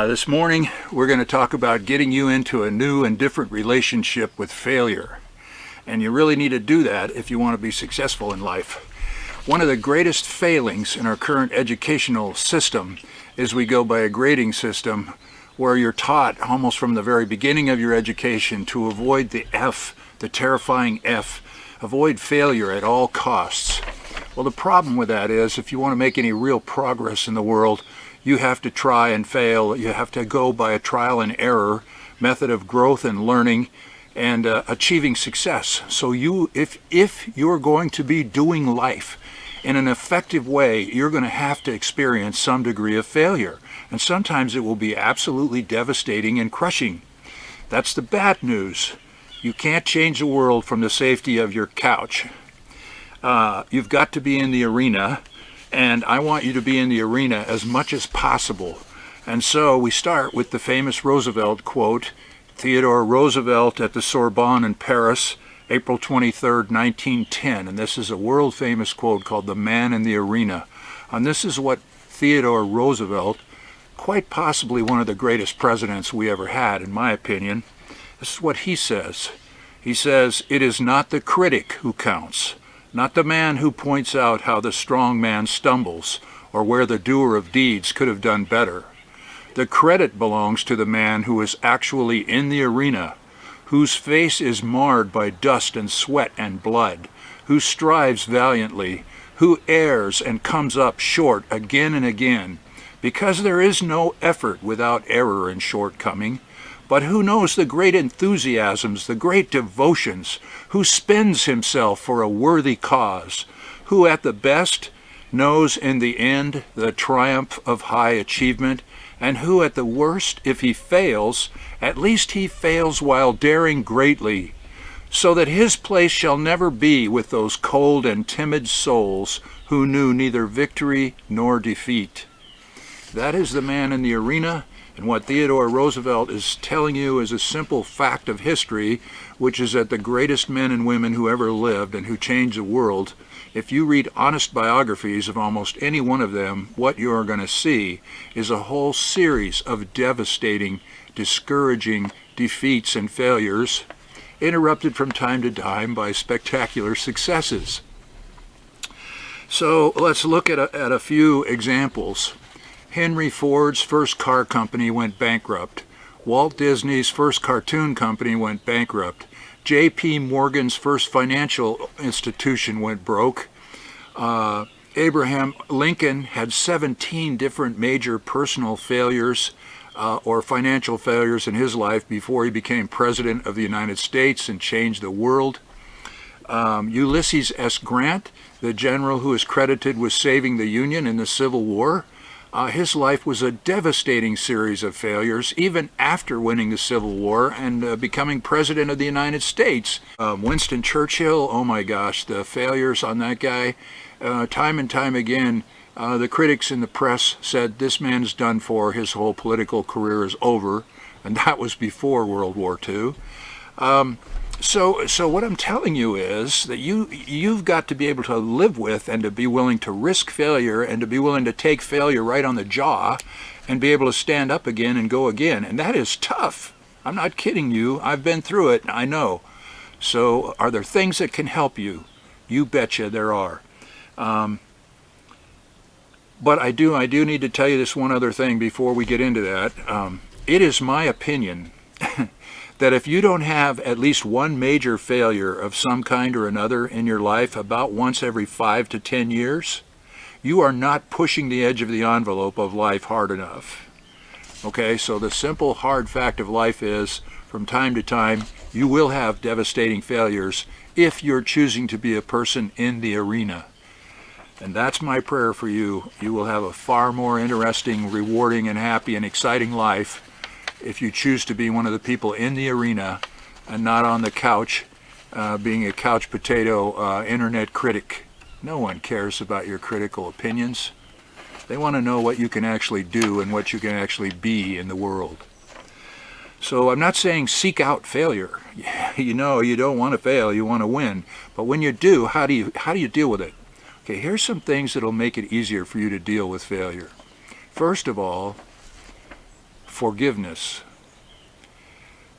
This morning we're going to talk about getting you into a new and different relationship with failure. And you really need to do that if you want to be successful in life. One of the greatest failings in our current educational system is we go by a grading system where you're taught almost from the very beginning of your education to avoid the F, the terrifying F, avoid failure at all costs. Well, the problem with that is if you want to make any real progress in the world, you have to try and fail. You have to go by a trial and error method of growth and learning and achieving success. So if you're going to be doing life in an effective way, you're going to have to experience some degree of failure. And sometimes it will be absolutely devastating and crushing. That's the bad news. You can't change the world from the safety of your couch. You've got to be in the arena, and I want you to be in the arena as much as possible. And so we start with the famous Roosevelt quote, Theodore Roosevelt at the Sorbonne in Paris, April 23rd, 1910. And this is a world famous quote called The Man in the Arena. And this is what Theodore Roosevelt, quite possibly one of the greatest presidents we ever had, in my opinion, this is what he says. He says, "It is not the critic who counts, not the man who points out how the strong man stumbles or where the doer of deeds could have done better. The credit belongs to the man who is actually in the arena, whose face is marred by dust and sweat and blood, who strives valiantly, who errs and comes up short again and again, because there is no effort without error and shortcoming, but who knows the great enthusiasms, the great devotions, who spends himself for a worthy cause, who at the best knows in the end the triumph of high achievement, and who at the worst, if he fails, at least he fails while daring greatly, so that his place shall never be with those cold and timid souls who knew neither victory nor defeat." That is the man in the arena, and what Theodore Roosevelt is telling you is a simple fact of history, which is that the greatest men and women who ever lived and who changed the world, if you read honest biographies of almost any one of them, what you're going to see is a whole series of devastating, discouraging defeats and failures, interrupted from time to time by spectacular successes. So let's look at a few examples. Henry Ford's first car company went bankrupt. Walt Disney's first cartoon company went bankrupt. J.P. Morgan's first financial institution went broke. Abraham Lincoln had 17 different major personal failures or financial failures in his life before he became president of the United States and changed the world. Ulysses S. Grant, the general who is credited with saving the Union in the Civil War, his life was a devastating series of failures, even after winning the Civil War and becoming President of the United States. Winston Churchill, oh my gosh, the failures on that guy. Time and time again, the critics in the press said this man's done for, his whole political career is over, and that was before World War II. So what I'm telling you is that you've got to be able to live with and to be willing to risk failure and to be willing to take failure right on the jaw and be able to stand up again and go again. And that is tough. I'm not kidding you. I've been through it. I know. So are there things that can help you? You betcha there are. But I do need to tell you this one other thing before we get into that. It is my opinion that if you don't have at least one major failure of some kind or another in your life about once every 5 to 10 years, you are not pushing the edge of the envelope of life hard enough. Okay, so the simple hard fact of life is, from time to time, you will have devastating failures if you're choosing to be a person in the arena. And that's my prayer for you. You will have a far more interesting, rewarding, and happy and exciting life if you choose to be one of the people in the arena and not on the couch, being a couch potato internet critic. No one cares about your critical opinions. They want to know what you can actually do and what you can actually be in the world. So I'm not saying seek out failure. You know, you don't want to fail, you want to win. But when you do, how do you deal with it? Okay, here's some things that'll make it easier for you to deal with failure. First of all, forgiveness.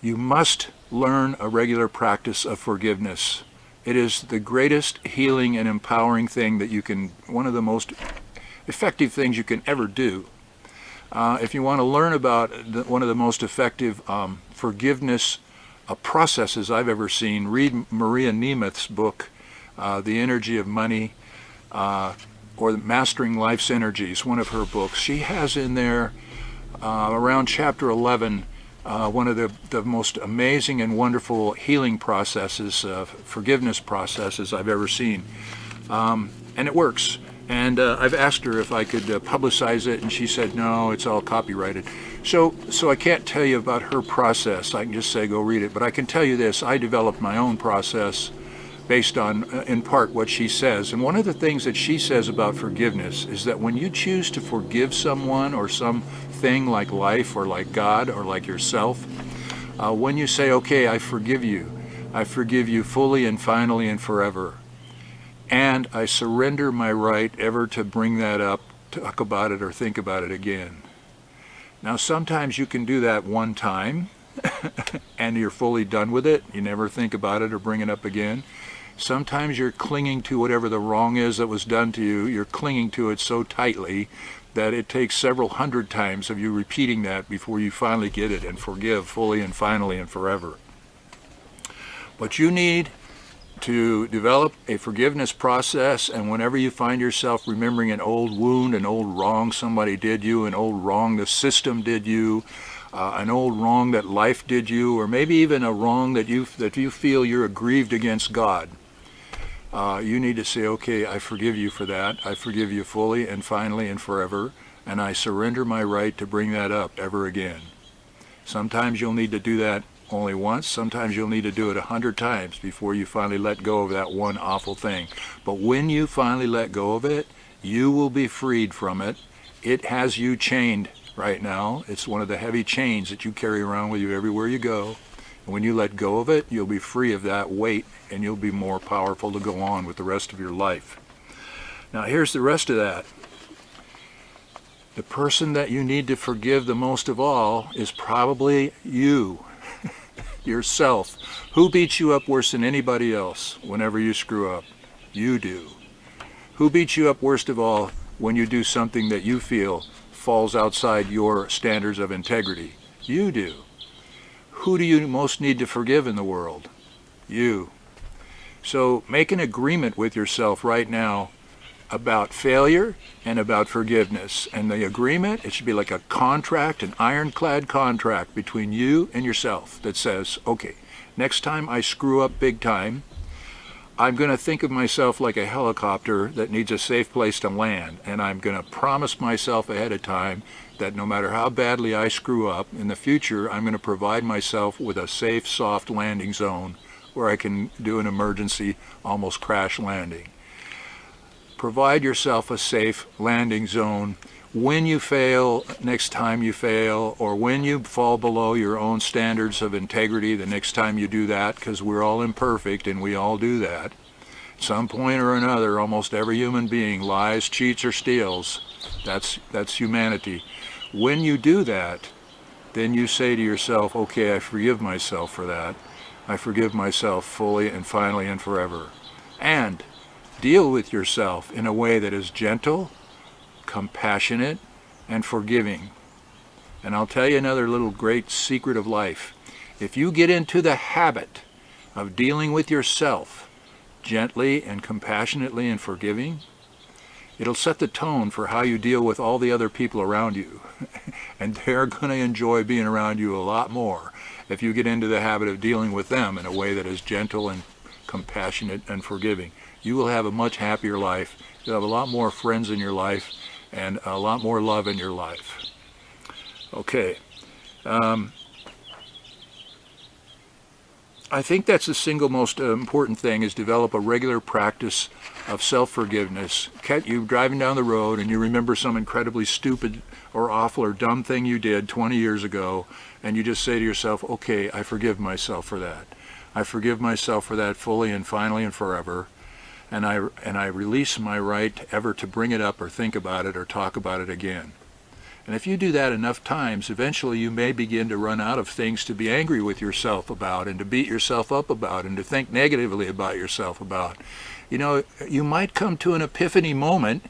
You must learn a regular practice of forgiveness. It is the greatest healing and empowering thing that you can, one of the most effective things you can ever do. If you want to learn about one of the most effective forgiveness processes I've ever seen, read Maria Nemeth's book, The Energy of Money, or Mastering Life's Energies, one of her books. She has in there, around chapter 11, one of the most amazing and wonderful healing processes, forgiveness processes I've ever seen. And it works. And I've asked her if I could publicize it, and she said, no, it's all copyrighted. So I can't tell you about her process. I can just say, go read it. But I can tell you this, I developed my own process based on, in part, what she says. And one of the things that she says about forgiveness is that when you choose to forgive someone or something like life or like God or like yourself, when you say, okay, I forgive you fully and finally and forever, and I surrender my right ever to bring that up, talk about it, or think about it again. Now, sometimes you can do that one time, and you're fully done with it. You never think about it or bring it up again. Sometimes you're clinging to whatever the wrong is that was done to you. You're clinging to it so tightly that it takes several hundred times of you repeating that before you finally get it and forgive fully and finally and forever. But you need to develop a forgiveness process, and whenever you find yourself remembering an old wound, an old wrong somebody did you, an old wrong the system did you, an old wrong that life did you, or maybe even a wrong that you feel you're aggrieved against God, you need to say, okay, I forgive you for that. I forgive you fully and finally and forever, and I surrender my right to bring that up ever again. Sometimes you'll need to do that only once. Sometimes you'll need to do it 100 times before you finally let go of that one awful thing. But when you finally let go of it, you will be freed from it. It has you chained right now. It's one of the heavy chains that you carry around with you everywhere you go. And when you let go of it, you'll be free of that weight, and you'll be more powerful to go on with the rest of your life. Now, here's the rest of that. The person that you need to forgive the most of all is probably you. Yourself. Who beats you up worse than anybody else whenever you screw up? You do. Who beats you up worst of all when you do something that you feel falls outside your standards of integrity? You do. Who do you most need to forgive in the world? You. So make an agreement with yourself right now about failure and about forgiveness. And the agreement, it should be like a contract, an ironclad contract between you and yourself that says, okay, next time I screw up big time, I'm going to think of myself like a helicopter that needs a safe place to land. And I'm going to promise myself ahead of time that no matter how badly I screw up, in the future, I'm going to provide myself with a safe, soft landing zone where I can do an emergency, almost crash landing. Provide yourself a safe landing zone. When you fail, next time you fail, or when you fall below your own standards of integrity the next time you do that, because we're all imperfect and we all do that. At some point or another, almost every human being lies, cheats, or steals. That's humanity. When you do that, then you say to yourself, okay, I forgive myself for that. I forgive myself fully and finally and forever. And deal with yourself in a way that is gentle, compassionate, and forgiving. And I'll tell you another little great secret of life. If you get into the habit of dealing with yourself gently and compassionately and forgiving, it'll set the tone for how you deal with all the other people around you. And they're going to enjoy being around you a lot more if you get into the habit of dealing with them in a way that is gentle and compassionate and forgiving. You will have a much happier life. You'll have a lot more friends in your life and a lot more love in your life. Okay. I think that's the single most important thing, is develop a regular practice of self-forgiveness. You're driving down the road and you remember some incredibly stupid or awful or dumb thing you did 20 years ago, and you just say to yourself, okay, I forgive myself for that. I forgive myself for that fully and finally and forever. And I release my right ever to bring it up or think about it or talk about it again. And if you do that enough times, eventually you may begin to run out of things to be angry with yourself about and to beat yourself up about and to think negatively about yourself about. You know, you might come to an epiphany moment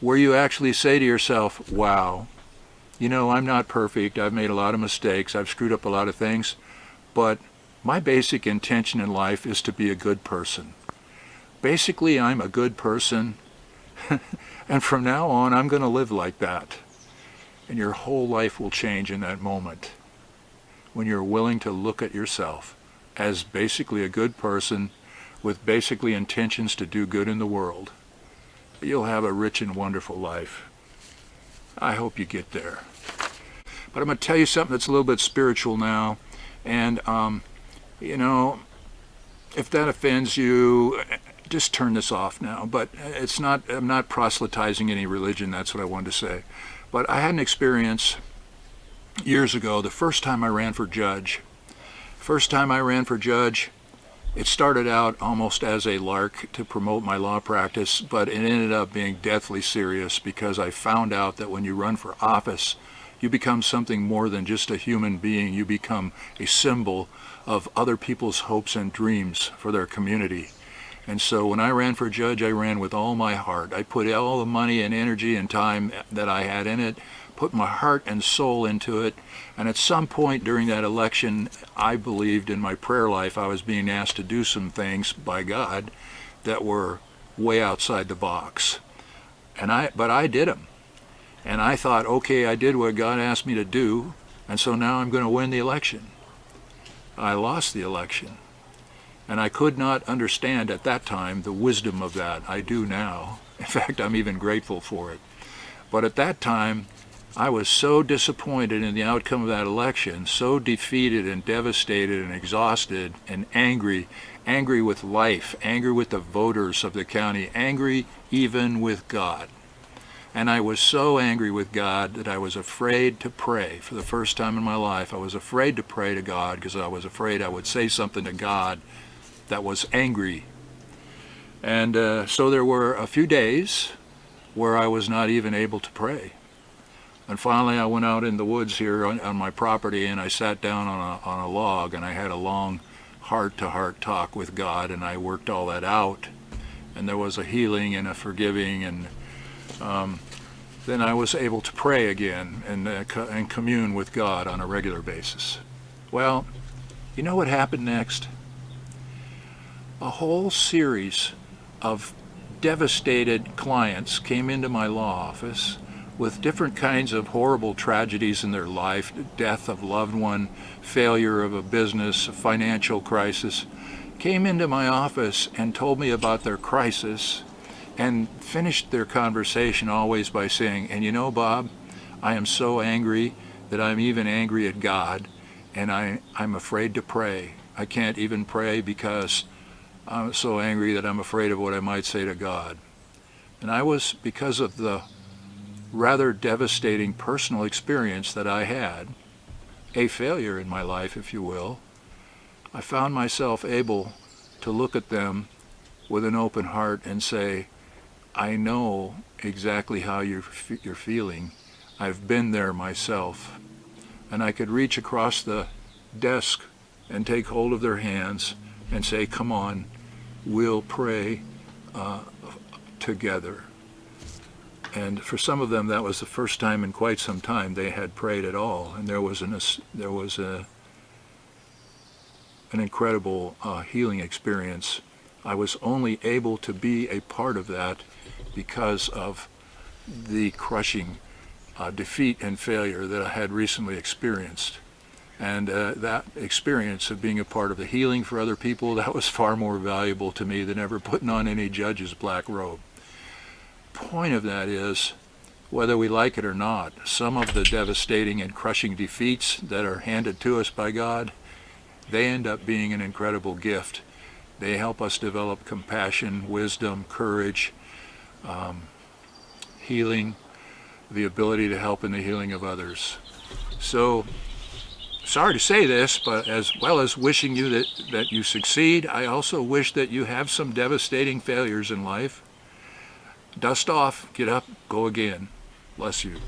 where you actually say to yourself, wow, you know, I'm not perfect. I've made a lot of mistakes. I've screwed up a lot of things. But my basic intention in life is to be a good person. Basically, I'm a good person. And from now on, I'm going to live like that. And your whole life will change in that moment when you're willing to look at yourself as basically a good person with basically intentions to do good in the world. You'll have a rich and wonderful life. I hope you get there. But I'm going to tell you something that's a little bit spiritual now. And, you know, if that offends you, just turn this off now. But I'm not proselytizing any religion, that's what I wanted to say. But I had an experience years ago, the first time I ran for judge. It started out almost as a lark to promote my law practice, but it ended up being deathly serious because I found out that when you run for office, you become something more than just a human being. You become a symbol of other people's hopes and dreams for their community. And so when I ran for judge, I ran with all my heart. I put all the money and energy and time that I had in it, put my heart and soul into it. And at some point during that election, I believed in my prayer life I was being asked to do some things by God that were way outside the box. But I did them. And I thought, okay, I did what God asked me to do, and so now I'm going to win the election. I lost the election. And I could not understand at that time the wisdom of that. I do now. In fact, I'm even grateful for it. But at that time, I was so disappointed in the outcome of that election, so defeated and devastated and exhausted and angry with life, angry with the voters of the county, angry even with God. And I was so angry with God that I was afraid to pray. For the first time in my life, I was afraid to pray to God because I was afraid I would say something to God that was angry. And so there were a few days where I was not even able to pray. And finally I went out in the woods here on my property and I sat down on a log and I had a long heart-to-heart talk with God, and I worked all that out. And there was a healing and a forgiving, and then I was able to pray again and commune with God on a regular basis. Well, you know what happened next? A whole series of devastated clients came into my law office with different kinds of horrible tragedies in their life, death of loved one, failure of a business, a financial crisis, came into my office and told me about their crisis and finished their conversation always by saying, and you know, Bob, I am so angry that I'm even angry at God, and I'm afraid to pray. I can't even pray because I'm so angry that I'm afraid of what I might say to God. And I was, because of the rather devastating personal experience that I had, a failure in my life, if you will, I found myself able to look at them with an open heart and say, I know exactly how you're feeling. I've been there myself. And I could reach across the desk and take hold of their hands and say, come on, we'll pray together. And for some of them, that was the first time in quite some time they had prayed at all. And there was an incredible healing experience. I was only able to be a part of that because of the crushing defeat and failure that I had recently experienced. And that experience of being a part of the healing for other people, that was far more valuable to me than ever putting on any judge's black robe. Point of that is, whether we like it or not, some of the devastating and crushing defeats that are handed to us by God, they end up being an incredible gift. They help us develop compassion, wisdom, courage, healing, the ability to help in the healing of others. So, sorry to say this, but as well as wishing you that you succeed, I also wish that you have some devastating failures in life. Dust off, get up, go again. Bless you.